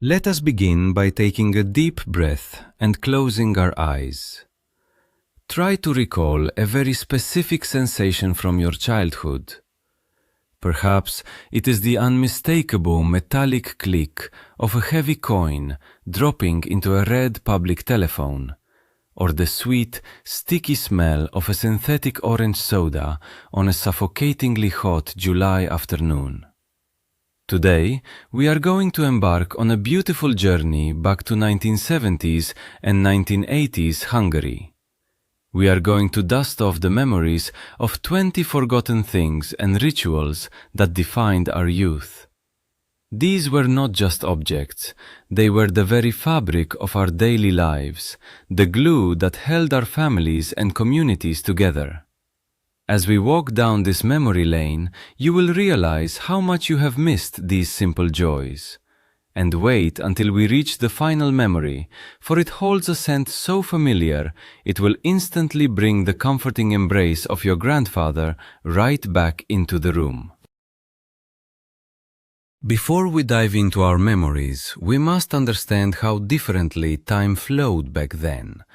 Let us begin by taking a deep breath and closing our eyes. Try to recall a very specific sensation from your childhood. Perhaps it is the unmistakable metallic click of a heavy coin dropping into a red public telephone, or the sweet, sticky smell of a synthetic orange soda on a suffocatingly hot July afternoon. Today, we are going to embark on a beautiful journey back to 1970s and 1980s Hungary. We are going to dust off the memories of 20 forgotten things and rituals that defined our youth. These were not just objects, they were the very fabric of our daily lives, the glue that held our families and communities together. As we walk down this memory lane, you will realize how much you have missed these simple joys. And wait until we reach the final memory, for it holds a scent so familiar, it will instantly bring the comforting embrace of your grandfather right back into the room. Before we dive into our memories, we must understand how differently time flowed back then.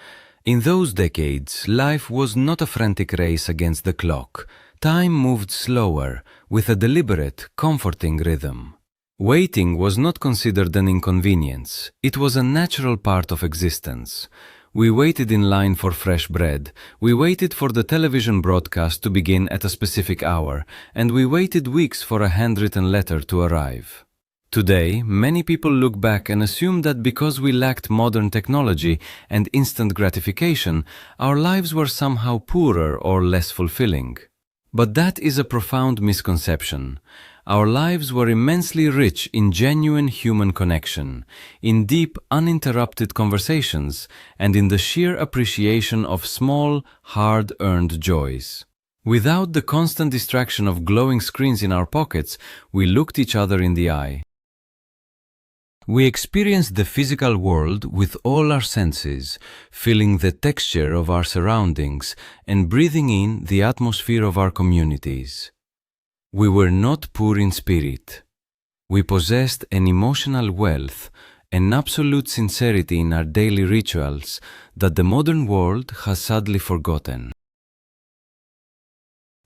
In those decades, life was not a frantic race against the clock. Time moved slower, with a deliberate, comforting rhythm. Waiting was not considered an inconvenience. It was a natural part of existence. We waited in line for fresh bread. We waited for the television broadcast to begin at a specific hour, and we waited weeks for a handwritten letter to arrive. Today, many people look back and assume that because we lacked modern technology and instant gratification, our lives were somehow poorer or less fulfilling. But that is a profound misconception. Our lives were immensely rich in genuine human connection, in deep, uninterrupted conversations, and in the sheer appreciation of small, hard-earned joys. Without the constant distraction of glowing screens in our pockets, we looked each other in the eye. We experienced the physical world with all our senses, feeling the texture of our surroundings and breathing in the atmosphere of our communities. We were not poor in spirit. We possessed an emotional wealth, an absolute sincerity in our daily rituals that the modern world has sadly forgotten.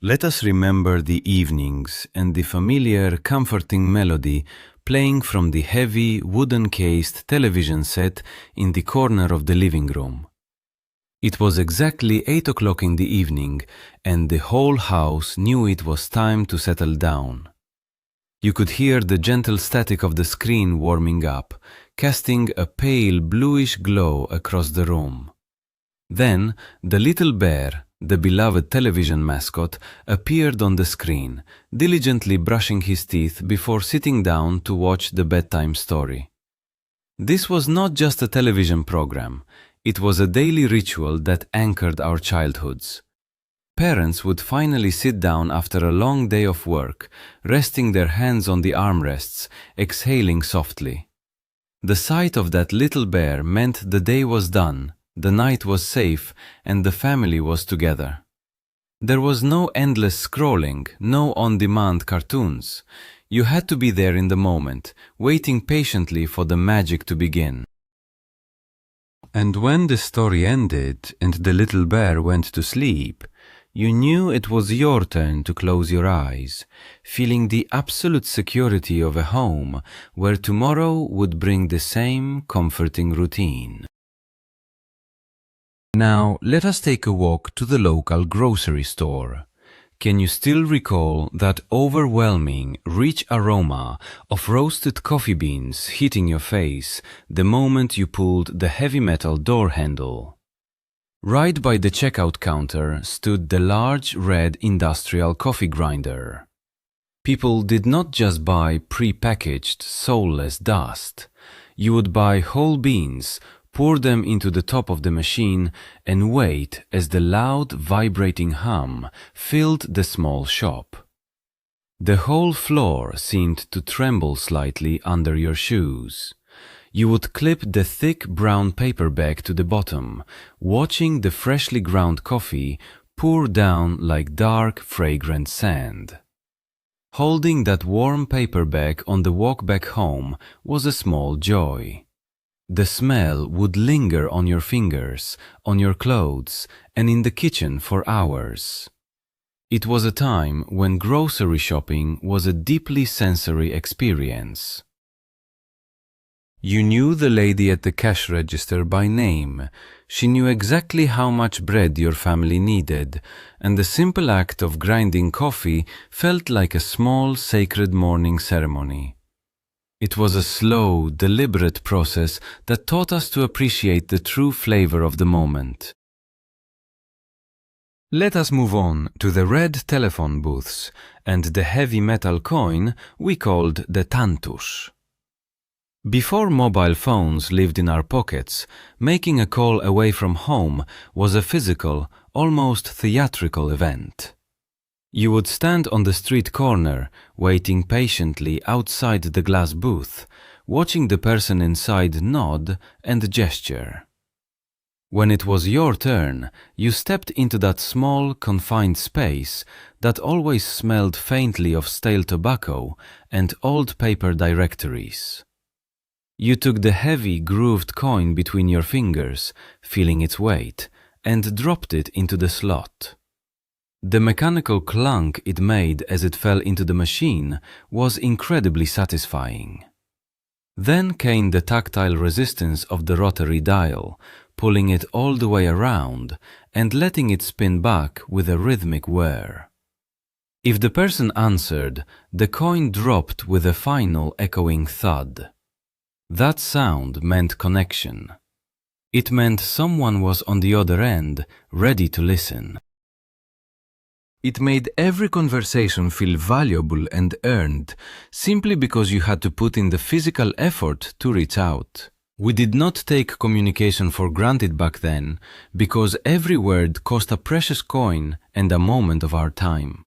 Let us remember the evenings and the familiar, comforting melody playing from the heavy, wooden-cased television set in the corner of the living room. It was exactly 8 o'clock in the evening, and the whole house knew it was time to settle down. You could hear the gentle static of the screen warming up, casting a pale bluish glow across the room. Then, the little bear, the beloved television mascot, appeared on the screen, diligently brushing his teeth before sitting down to watch the bedtime story. This was not just a television program. It was a daily ritual that anchored our childhoods. Parents would finally sit down after a long day of work, resting their hands on the armrests, exhaling softly. The sight of that little bear meant the day was done, the night was safe, and the family was together. There was no endless scrolling, no on-demand cartoons. You had to be there in the moment, waiting patiently for the magic to begin. And when the story ended and the little bear went to sleep, you knew it was your turn to close your eyes, feeling the absolute security of a home where tomorrow would bring the same comforting routine. Now, let us take a walk to the local grocery store. Can you still recall that overwhelming, rich aroma of roasted coffee beans hitting your face the moment you pulled the heavy metal door handle? Right by the checkout counter stood the large red industrial coffee grinder. People did not just buy pre-packaged, soulless dust. You would buy whole beans, pour them into the top of the machine, and wait as the loud, vibrating hum filled the small shop. The whole floor seemed to tremble slightly under your shoes. You would clip the thick brown paper bag to the bottom, watching the freshly ground coffee pour down like dark, fragrant sand. Holding that warm paperback on the walk back home was a small joy. The smell would linger on your fingers, on your clothes, and in the kitchen for hours. It was a time when grocery shopping was a deeply sensory experience. You knew the lady at the cash register by name. She knew exactly how much bread your family needed, and the simple act of grinding coffee felt like a small, sacred morning ceremony. It was a slow, deliberate process that taught us to appreciate the true flavor of the moment. Let us move on to the red telephone booths and the heavy metal coin we called the tantusz. Before mobile phones lived in our pockets, making a call away from home was a physical, almost theatrical event. You would stand on the street corner, waiting patiently outside the glass booth, watching the person inside nod and gesture. When it was your turn, you stepped into that small, confined space that always smelled faintly of stale tobacco and old paper directories. You took the heavy, grooved coin between your fingers, feeling its weight, and dropped it into the slot. The mechanical clunk it made as it fell into the machine was incredibly satisfying. Then came the tactile resistance of the rotary dial, pulling it all the way around and letting it spin back with a rhythmic whir. If the person answered, the coin dropped with a final echoing thud. That sound meant connection. It meant someone was on the other end, ready to listen. It made every conversation feel valuable and earned, simply because you had to put in the physical effort to reach out. We did not take communication for granted back then, because every word cost a precious coin and a moment of our time.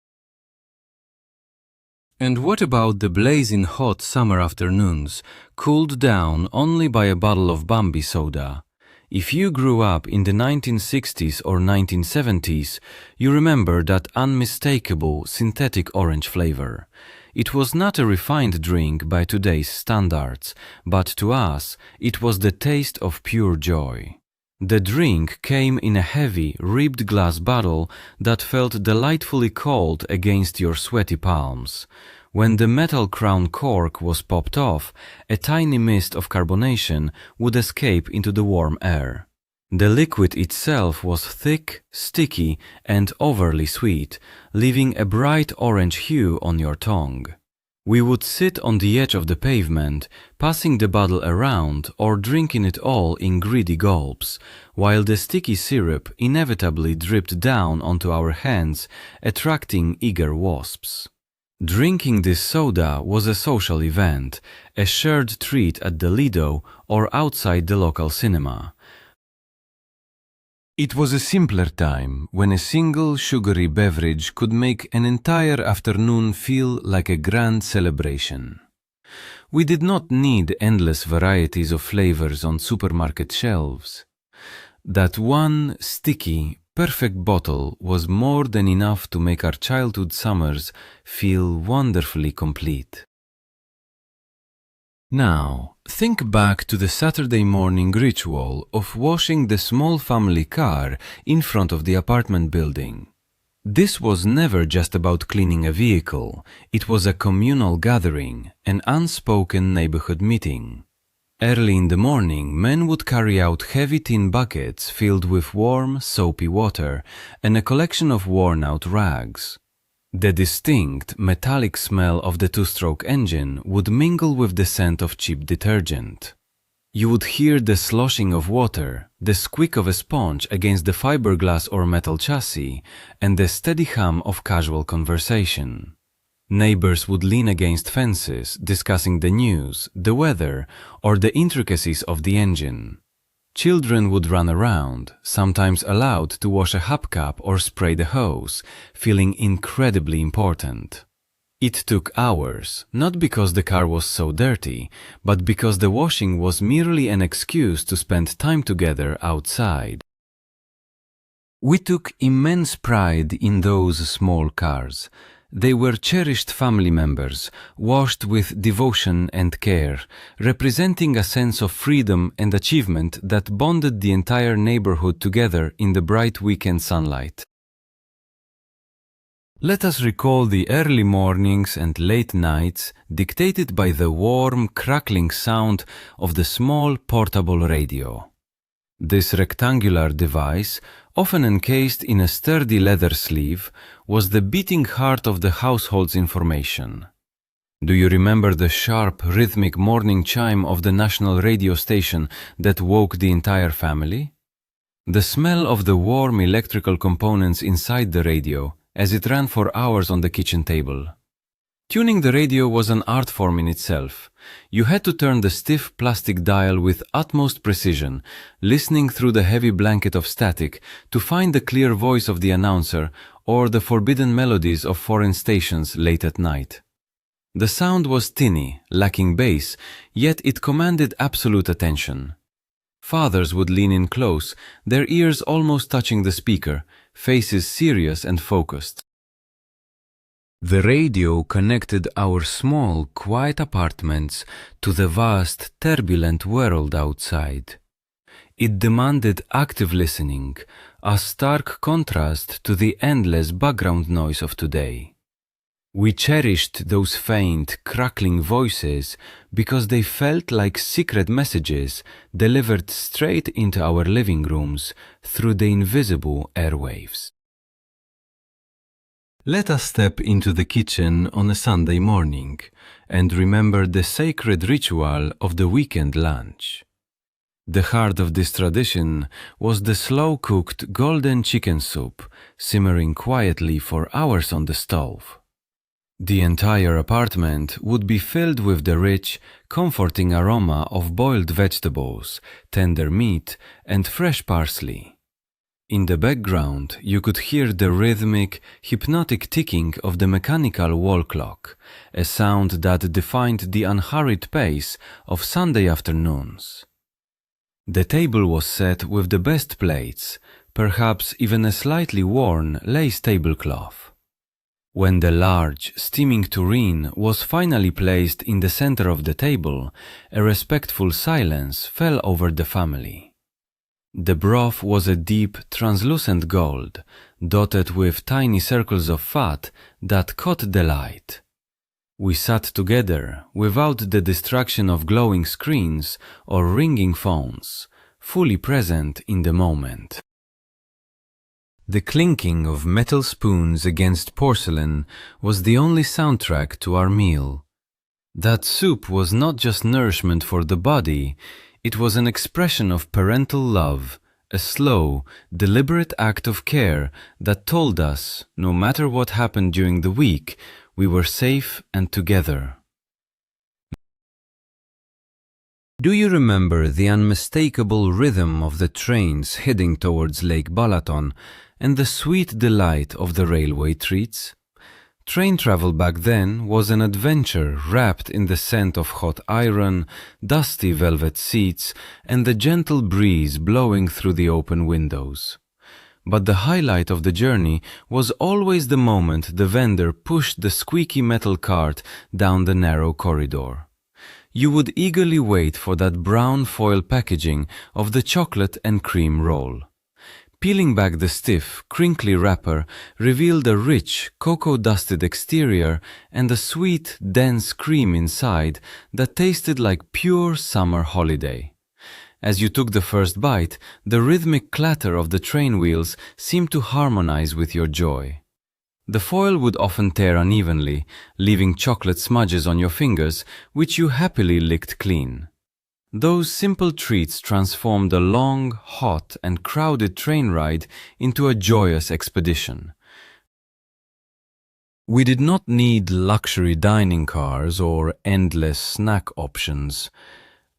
And what about the blazing hot summer afternoons, cooled down only by a bottle of Bambi soda? If you grew up in the 1960s or 1970s, you remember that unmistakable synthetic orange flavor. It was not a refined drink by today's standards, but to us, it was the taste of pure joy. The drink came in a heavy, ribbed glass bottle that felt delightfully cold against your sweaty palms. When the metal crown cork was popped off, a tiny mist of carbonation would escape into the warm air. The liquid itself was thick, sticky, and overly sweet, leaving a bright orange hue on your tongue. We would sit on the edge of the pavement, passing the bottle around or drinking it all in greedy gulps, while the sticky syrup inevitably dripped down onto our hands, attracting eager wasps. Drinking this soda was a social event, a shared treat at the Lido or outside the local cinema. It was a simpler time when a single sugary beverage could make an entire afternoon feel like a grand celebration. We did not need endless varieties of flavors on supermarket shelves. That one sticky, perfect bottle was more than enough to make our childhood summers feel wonderfully complete. Now, think back to the Saturday morning ritual of washing the small family car in front of the apartment building. This was never just about cleaning a vehicle, it was a communal gathering, an unspoken neighborhood meeting. Early in the morning, men would carry out heavy tin buckets filled with warm, soapy water and a collection of worn-out rags. The distinct, metallic smell of the two-stroke engine would mingle with the scent of cheap detergent. You would hear the sloshing of water, the squeak of a sponge against the fiberglass or metal chassis, and the steady hum of casual conversation. Neighbors would lean against fences, discussing the news, the weather, or the intricacies of the engine. Children would run around, sometimes allowed to wash a hubcap or spray the hose, feeling incredibly important. It took hours, not because the car was so dirty, but because the washing was merely an excuse to spend time together outside. We took immense pride in those small cars. They were cherished family members, washed with devotion and care, representing a sense of freedom and achievement that bonded the entire neighborhood together in the bright weekend sunlight. Let us recall the early mornings and late nights dictated by the warm, crackling sound of the small portable radio. This rectangular device, often encased in a sturdy leather sleeve, was the beating heart of the household's information. Do you remember the sharp, rhythmic morning chime of the national radio station that woke the entire family? The smell of the warm electrical components inside the radio as it ran for hours on the kitchen table. Tuning the radio was an art form in itself. You had to turn the stiff plastic dial with utmost precision, listening through the heavy blanket of static to find the clear voice of the announcer or the forbidden melodies of foreign stations late at night. The sound was tinny, lacking bass, yet it commanded absolute attention. Fathers would lean in close, their ears almost touching the speaker, faces serious and focused. The radio connected our small, quiet apartments to the vast, turbulent world outside. It demanded active listening, a stark contrast to the endless background noise of today. We cherished those faint, crackling voices because they felt like secret messages delivered straight into our living rooms through the invisible airwaves. Let us step into the kitchen on a Sunday morning and remember the sacred ritual of the weekend lunch. The heart of this tradition was the slow-cooked golden chicken soup simmering quietly for hours on the stove. The entire apartment would be filled with the rich, comforting aroma of boiled vegetables, tender meat, and fresh parsley. In the background, you could hear the rhythmic, hypnotic ticking of the mechanical wall clock, a sound that defined the unhurried pace of Sunday afternoons. The table was set with the best plates, perhaps even a slightly worn lace tablecloth. When the large, steaming tureen was finally placed in the center of the table, a respectful silence fell over the family. The broth was a deep, translucent gold, dotted with tiny circles of fat that caught the light. We sat together without the distraction of glowing screens or ringing phones, fully present in the moment. The clinking of metal spoons against porcelain was the only soundtrack to our meal. That soup was not just nourishment for the body, it was an expression of parental love, a slow, deliberate act of care that told us, no matter what happened during the week, we were safe and together. Do you remember the unmistakable rhythm of the trains heading towards Lake Balaton and the sweet delight of the railway treats? Train travel back then was an adventure wrapped in the scent of hot iron, dusty velvet seats, and the gentle breeze blowing through the open windows. But the highlight of the journey was always the moment the vendor pushed the squeaky metal cart down the narrow corridor. You would eagerly wait for that brown foil packaging of the chocolate and cream roll. Peeling back the stiff, crinkly wrapper revealed a rich, cocoa-dusted exterior and a sweet, dense cream inside that tasted like pure summer holiday. As you took the first bite, the rhythmic clatter of the train wheels seemed to harmonize with your joy. The foil would often tear unevenly, leaving chocolate smudges on your fingers, which you happily licked clean. Those simple treats transformed a long, hot, and crowded train ride into a joyous expedition. We did not need luxury dining cars or endless snack options.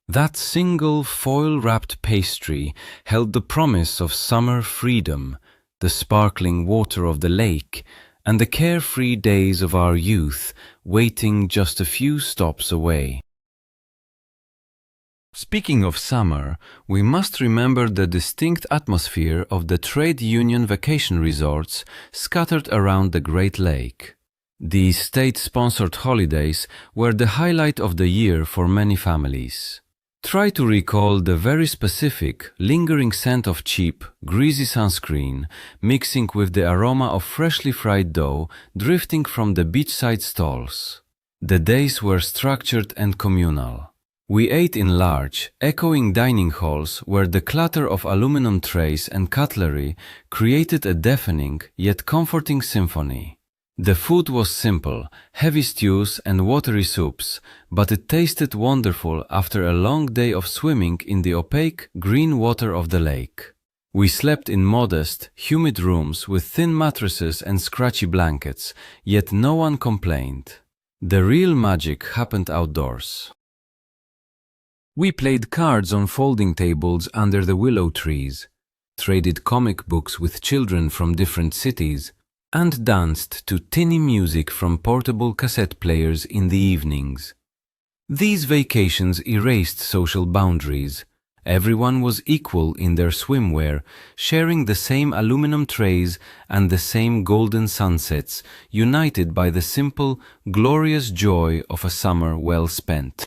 That single foil-wrapped pastry held the promise of summer freedom, the sparkling water of the lake, and the carefree days of our youth waiting just a few stops away. Speaking of summer, we must remember the distinct atmosphere of the trade union vacation resorts scattered around the Great Lake. The state-sponsored holidays were the highlight of the year for many families. Try to recall the very specific, lingering scent of cheap, greasy sunscreen mixing with the aroma of freshly fried dough drifting from the beachside stalls. The days were structured and communal. We ate in large, echoing dining halls where the clatter of aluminum trays and cutlery created a deafening yet comforting symphony. The food was simple, heavy stews and watery soups, but it tasted wonderful after a long day of swimming in the opaque, green water of the lake. We slept in modest, humid rooms with thin mattresses and scratchy blankets, yet no one complained. The real magic happened outdoors. We played cards on folding tables under the willow trees, traded comic books with children from different cities, and danced to tinny music from portable cassette players in the evenings. These vacations erased social boundaries. Everyone was equal in their swimwear, sharing the same aluminum trays and the same golden sunsets, united by the simple, glorious joy of a summer well spent.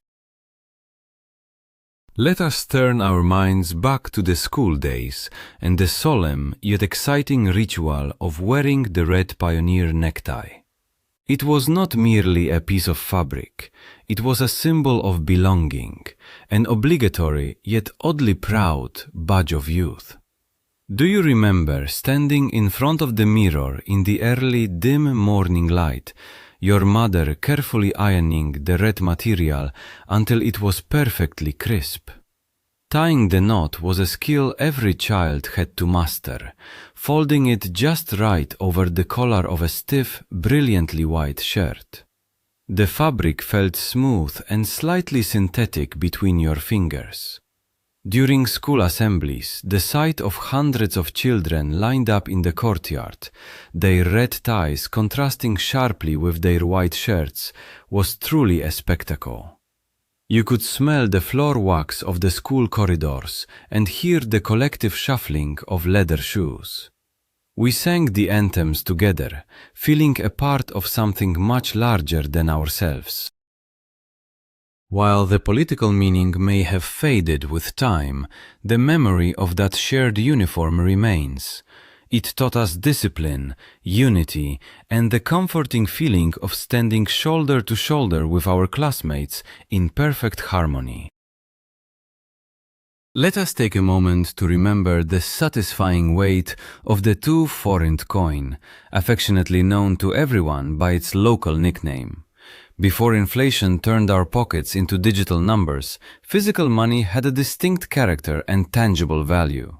Let us turn our minds back to the school days and the solemn yet exciting ritual of wearing the red pioneer necktie. It was not merely a piece of fabric, it was a symbol of belonging, an obligatory yet oddly proud badge of youth. Do you remember standing in front of the mirror in the early dim morning light, your mother carefully ironing the red material until it was perfectly crisp? Tying the knot was a skill every child had to master, folding it just right over the collar of a stiff, brilliantly white shirt. The fabric felt smooth and slightly synthetic between your fingers. During school assemblies, the sight of hundreds of children lined up in the courtyard, their red ties contrasting sharply with their white shirts, was truly a spectacle. You could smell the floor wax of the school corridors and hear the collective shuffling of leather shoes. We sang the anthems together, feeling a part of something much larger than ourselves. While the political meaning may have faded with time, the memory of that shared uniform remains. It taught us discipline, unity, and the comforting feeling of standing shoulder to shoulder with our classmates in perfect harmony. Let us take a moment to remember the satisfying weight of the 2-forint coin, affectionately known to everyone by its local nickname. Before inflation turned our pockets into digital numbers, physical money had a distinct character and tangible value.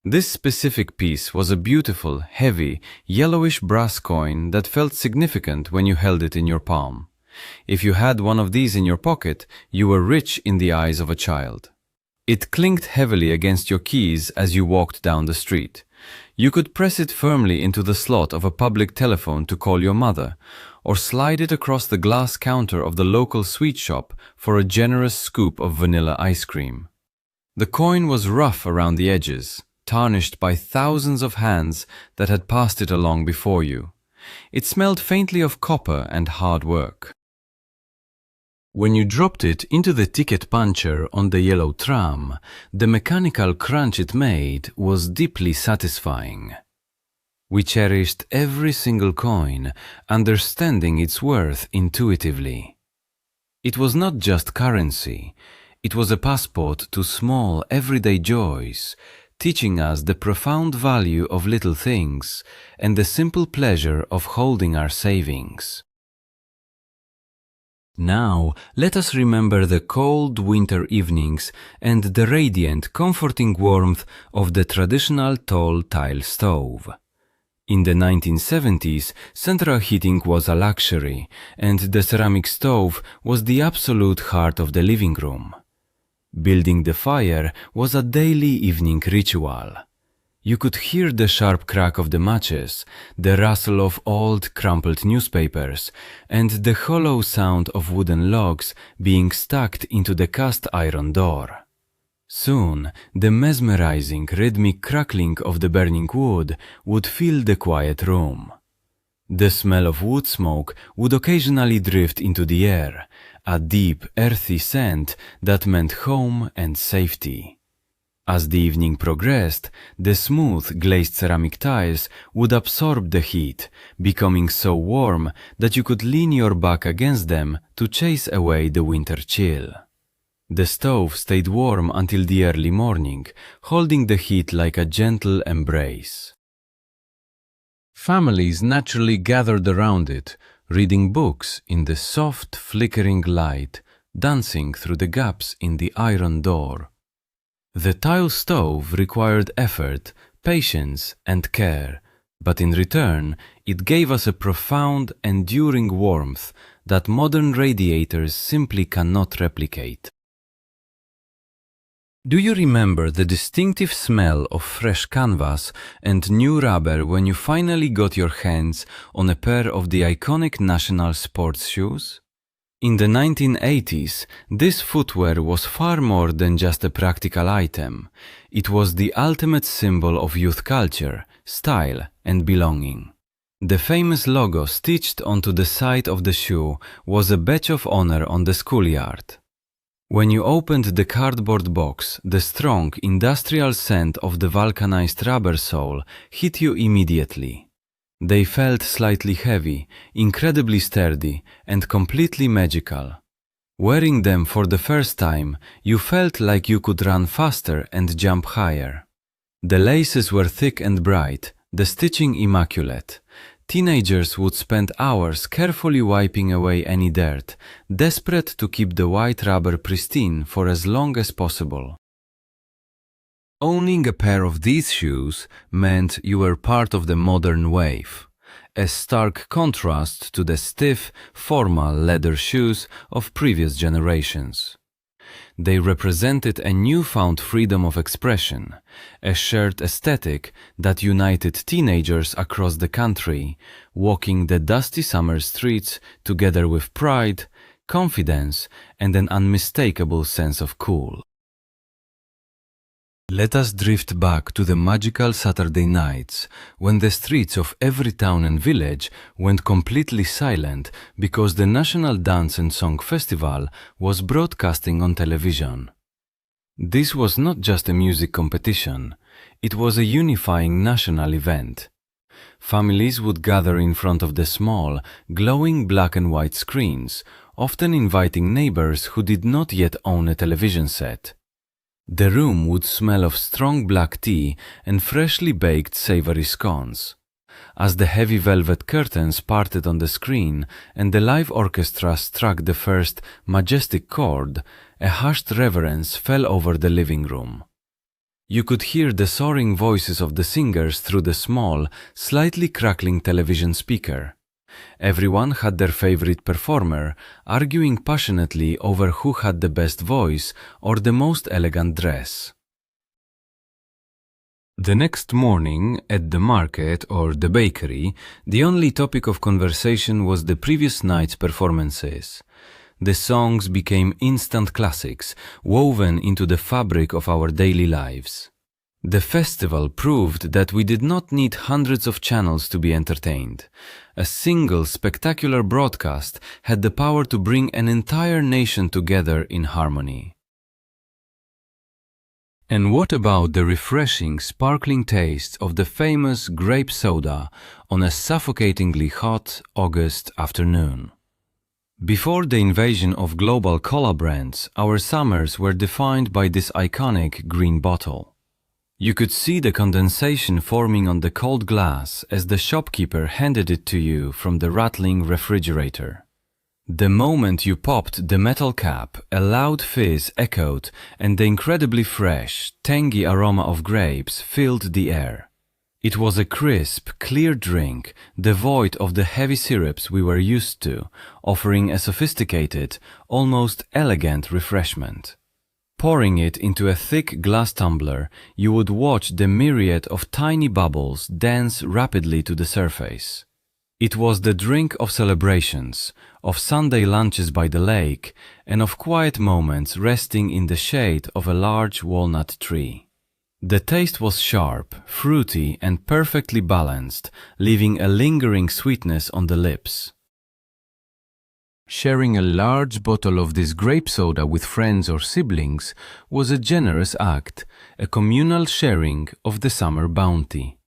This specific piece was a beautiful, heavy, yellowish brass coin that felt significant when you held it in your palm. If you had one of these in your pocket, you were rich in the eyes of a child. It clinked heavily against your keys as you walked down the street. You could press it firmly into the slot of a public telephone to call your mother, or slide it across the glass counter of the local sweet shop for a generous scoop of vanilla ice cream. The coin was rough around the edges, tarnished by thousands of hands that had passed it along before you. It smelled faintly of copper and hard work. When you dropped it into the ticket puncher on the yellow tram, the mechanical crunch it made was deeply satisfying. We cherished every single coin, understanding its worth intuitively. It was not just currency, it was a passport to small, everyday joys, teaching us the profound value of little things and the simple pleasure of holding our savings. Now, let us remember the cold winter evenings and the radiant, comforting warmth of the traditional tall tile stove. In the 1970s, central heating was a luxury, and the ceramic stove was the absolute heart of the living room. Building the fire was a daily evening ritual. You could hear the sharp crack of the matches, the rustle of old, crumpled newspapers, and the hollow sound of wooden logs being stacked into the cast iron door. Soon, the mesmerizing, rhythmic crackling of the burning wood would fill the quiet room. The smell of wood smoke would occasionally drift into the air, a deep, earthy scent that meant home and safety. As the evening progressed, the smooth, glazed ceramic tiles would absorb the heat, becoming so warm that you could lean your back against them to chase away the winter chill. The stove stayed warm until the early morning, holding the heat like a gentle embrace. Families naturally gathered around it, reading books in the soft, flickering light, dancing through the gaps in the iron door. The tile stove required effort, patience, and care, but in return, it gave us a profound, enduring warmth that modern radiators simply cannot replicate. Do you remember the distinctive smell of fresh canvas and new rubber when you finally got your hands on a pair of the iconic national sports shoes? In the 1980s, this footwear was far more than just a practical item. It was the ultimate symbol of youth culture, style, and belonging. The famous logo stitched onto the side of the shoe was a badge of honor on the schoolyard. When you opened the cardboard box, the strong, industrial scent of the vulcanized rubber sole hit you immediately. They felt slightly heavy, incredibly sturdy, and completely magical. Wearing them for the first time, you felt like you could run faster and jump higher. The laces were thick and bright, the stitching immaculate. Teenagers would spend hours carefully wiping away any dirt, desperate to keep the white rubber pristine for as long as possible. Owning a pair of these shoes meant you were part of the modern wave, a stark contrast to the stiff, formal leather shoes of previous generations. They represented a newfound freedom of expression, a shared aesthetic that united teenagers across the country, walking the dusty summer streets together with pride, confidence, and an unmistakable sense of cool. Let us drift back to the magical Saturday nights when the streets of every town and village went completely silent because the National Dance and Song Festival was broadcasting on television. This was not just a music competition, it was a unifying national event. Families would gather in front of the small, glowing black and white screens, often inviting neighbors who did not yet own a television set. The room would smell of strong black tea and freshly baked savory scones. As the heavy velvet curtains parted on the screen and the live orchestra struck the first majestic chord, a hushed reverence fell over the living room. You could hear the soaring voices of the singers through the small, slightly crackling television speaker. Everyone had their favorite performer, arguing passionately over who had the best voice or the most elegant dress. The next morning, at the market or the bakery, the only topic of conversation was the previous night's performances. The songs became instant classics, woven into the fabric of our daily lives. The festival proved that we did not need hundreds of channels to be entertained. A single spectacular broadcast had the power to bring an entire nation together in harmony. And what about the refreshing, sparkling taste of the famous grape soda on a suffocatingly hot August afternoon? Before the invasion of global cola brands, our summers were defined by this iconic green bottle. You could see the condensation forming on the cold glass as the shopkeeper handed it to you from the rattling refrigerator. The moment you popped the metal cap, a loud fizz echoed and the incredibly fresh, tangy aroma of grapes filled the air. It was a crisp, clear drink, devoid of the heavy syrups we were used to, offering a sophisticated, almost elegant refreshment. Pouring it into a thick glass tumbler, you would watch the myriad of tiny bubbles dance rapidly to the surface. It was the drink of celebrations, of Sunday lunches by the lake, and of quiet moments resting in the shade of a large walnut tree. The taste was sharp, fruity, and perfectly balanced, leaving a lingering sweetness on the lips. Sharing a large bottle of this grape soda with friends or siblings was a generous act, a communal sharing of the summer bounty.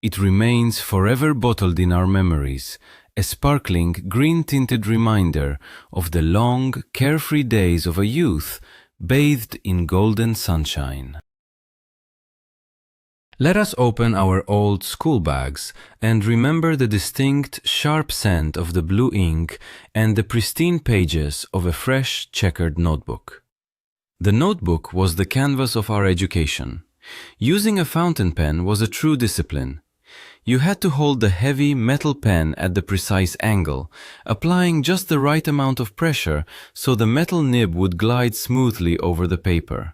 It remains forever bottled in our memories, a sparkling, green-tinted reminder of the long, carefree days of a youth bathed in golden sunshine. Let us open our old school bags and remember the distinct, sharp scent of the blue ink and the pristine pages of a fresh, checkered notebook. The notebook was the canvas of our education. Using a fountain pen was a true discipline. You had to hold the heavy metal pen at the precise angle, applying just the right amount of pressure so the metal nib would glide smoothly over the paper.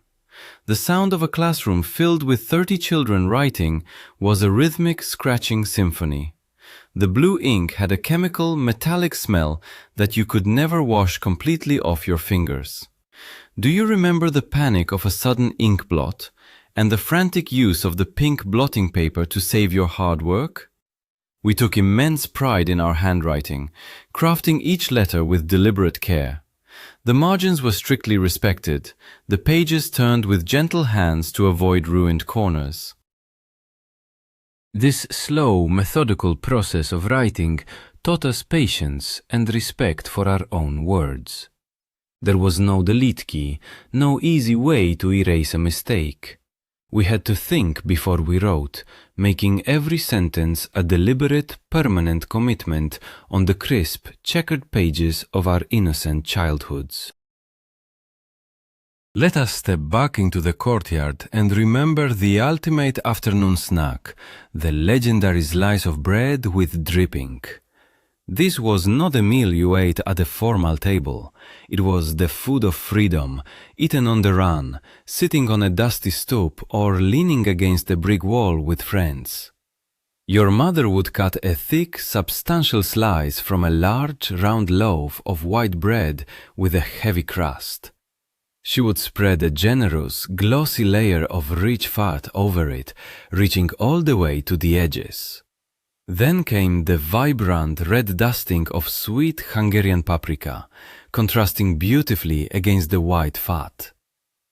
The sound of a classroom filled with 30 children writing was a rhythmic, scratching symphony. The blue ink had a chemical, metallic smell that you could never wash completely off your fingers. Do you remember the panic of a sudden ink blot and the frantic use of the pink blotting paper to save your hard work? We took immense pride in our handwriting, crafting each letter with deliberate care. The margins were strictly respected, the pages turned with gentle hands to avoid ruined corners. This slow, methodical process of writing taught us patience and respect for our own words. There was no delete key, no easy way to erase a mistake. We had to think before we wrote, making every sentence a deliberate, permanent commitment on the crisp, checkered pages of our innocent childhoods. Let us step back into the courtyard and remember the ultimate afternoon snack, the legendary slice of bread with dripping. This was not a meal you ate at a formal table. It was the food of freedom, eaten on the run, sitting on a dusty stoop or leaning against a brick wall with friends. Your mother would cut a thick, substantial slice from a large, round loaf of white bread with a heavy crust. She would spread a generous, glossy layer of rich fat over it, reaching all the way to the edges. Then came the vibrant red dusting of sweet Hungarian paprika, contrasting beautifully against the white fat.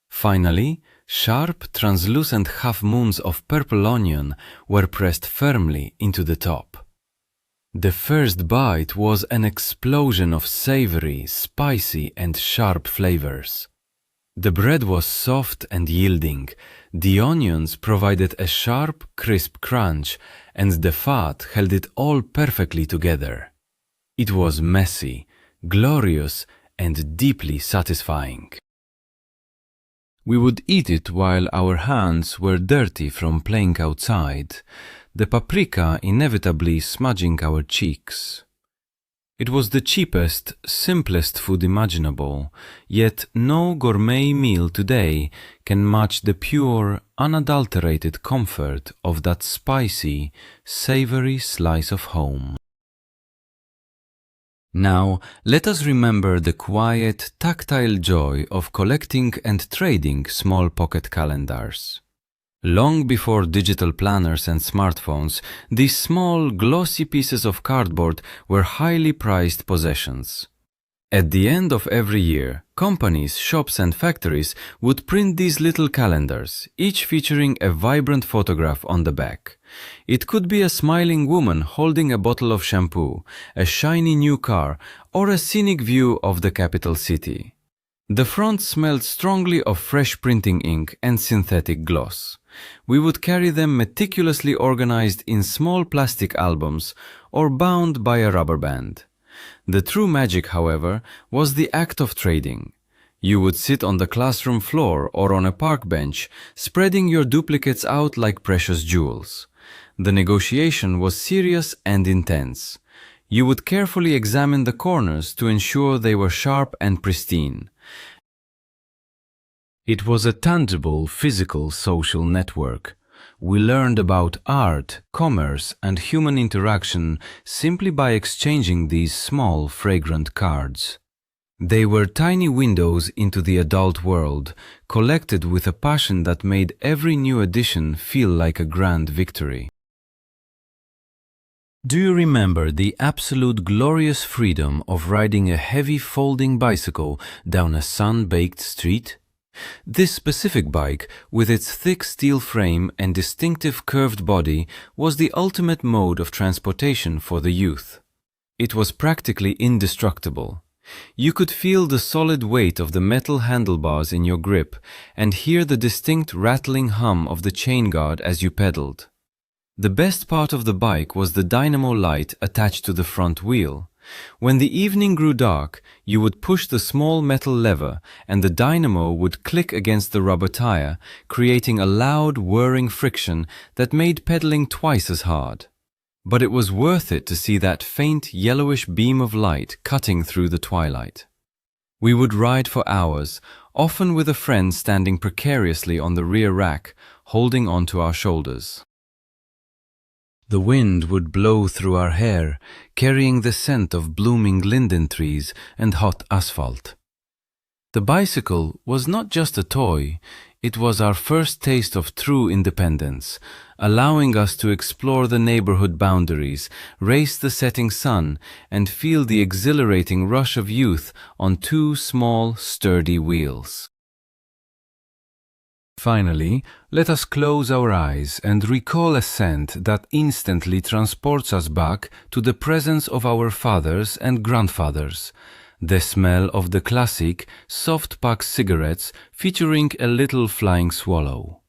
Finally, sharp, translucent half-moons of purple onion were pressed firmly into the top. The first bite was an explosion of savory, spicy, and sharp flavors. The bread was soft and yielding, the onions provided a sharp, crisp crunch, and the fat held it all perfectly together. It was messy, glorious, and deeply satisfying. We would eat it while our hands were dirty from playing outside, the paprika inevitably smudging our cheeks. It was the cheapest, simplest food imaginable, yet no gourmet meal today can match the pure, unadulterated comfort of that spicy, savory slice of home. Now, let us remember the quiet, tactile joy of collecting and trading small pocket calendars. Long before digital planners and smartphones, these small, glossy pieces of cardboard were highly prized possessions. At the end of every year, companies, shops and factories would print these little calendars, each featuring a vibrant photograph on the back. It could be a smiling woman holding a bottle of shampoo, a shiny new car, or a scenic view of the capital city. The front smelled strongly of fresh printing ink and synthetic gloss. We would carry them meticulously organized in small plastic albums or bound by a rubber band. The true magic, however, was the act of trading. You would sit on the classroom floor or on a park bench, spreading your duplicates out like precious jewels. The negotiation was serious and intense. You would carefully examine the corners to ensure they were sharp and pristine. It was a tangible, physical social network. We learned about art, commerce, and human interaction simply by exchanging these small, fragrant cards. They were tiny windows into the adult world, collected with a passion that made every new addition feel like a grand victory. Do you remember the absolute glorious freedom of riding a heavy folding bicycle down a sun-baked street? This specific bike, with its thick steel frame and distinctive curved body, was the ultimate mode of transportation for the youth. It was practically indestructible. You could feel the solid weight of the metal handlebars in your grip and hear the distinct rattling hum of the chain guard as you pedaled. The best part of the bike was the dynamo light attached to the front wheel. When the evening grew dark, you would push the small metal lever and the dynamo would click against the rubber tire, creating a loud, whirring friction that made pedaling twice as hard. But it was worth it to see that faint yellowish beam of light cutting through the twilight. We would ride for hours, often with a friend standing precariously on the rear rack, holding onto our shoulders. The wind would blow through our hair, carrying the scent of blooming linden trees and hot asphalt. The bicycle was not just a toy, it was our first taste of true independence, allowing us to explore the neighborhood boundaries, race the setting sun, and feel the exhilarating rush of youth on two small, sturdy wheels. Finally, let us close our eyes and recall a scent that instantly transports us back to the presence of our fathers and grandfathers. The smell of the classic, soft-pack cigarettes featuring a little flying swallow.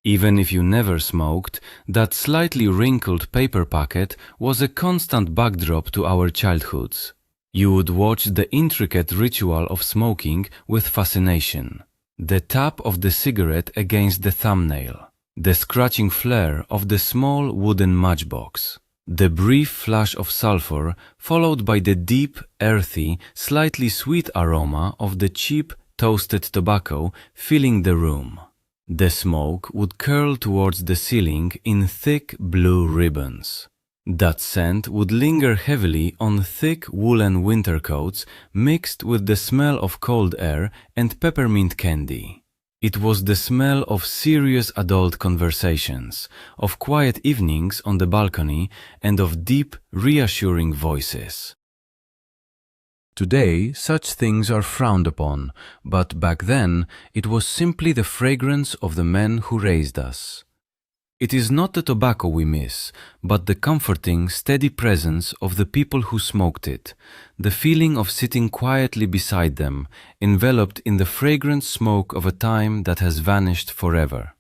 Even if you never smoked, that slightly wrinkled paper packet was a constant backdrop to our childhoods. You would watch the intricate ritual of smoking with fascination. The tap of the cigarette against the thumbnail, the scratching flare of the small wooden matchbox, the brief flash of sulfur followed by the deep, earthy, slightly sweet aroma of the cheap, toasted tobacco filling the room. The smoke would curl towards the ceiling in thick blue ribbons. That scent would linger heavily on thick woolen winter coats mixed with the smell of cold air and peppermint candy. It was the smell of serious adult conversations, of quiet evenings on the balcony, and of deep, reassuring voices. Today, such things are frowned upon, but back then it was simply the fragrance of the men who raised us. It is not the tobacco we miss, but the comforting, steady presence of the people who smoked it, the feeling of sitting quietly beside them, enveloped in the fragrant smoke of a time that has vanished forever.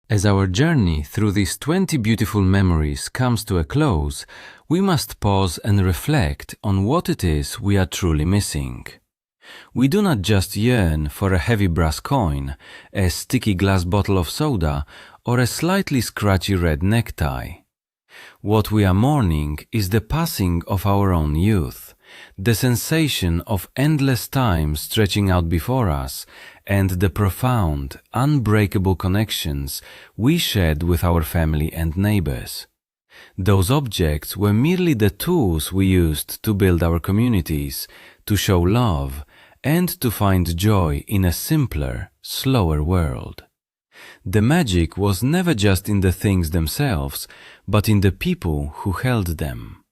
As our journey through these 20 beautiful memories comes to a close, we must pause and reflect on what it is we are truly missing. We do not just yearn for a heavy brass coin, a sticky glass bottle of soda, or a slightly scratchy red necktie. What we are mourning is the passing of our own youth, the sensation of endless time stretching out before us, and the profound, unbreakable connections we shared with our family and neighbors. Those objects were merely the tools we used to build our communities, to show love, and to find joy in a simpler, slower world. The magic was never just in the things themselves, but in the people who held them.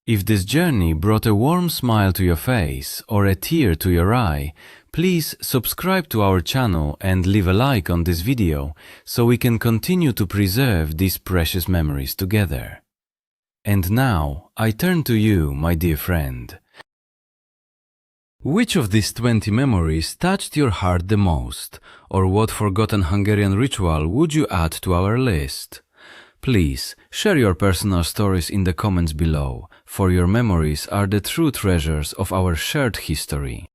If this journey brought a warm smile to your face or a tear to your eye, please subscribe to our channel and leave a like on this video so we can continue to preserve these precious memories together. And now, I turn to you, my dear friend. Which of these 20 memories touched your heart the most, or what forgotten Hungarian ritual would you add to our list? Please share your personal stories in the comments below, for your memories are the true treasures of our shared history.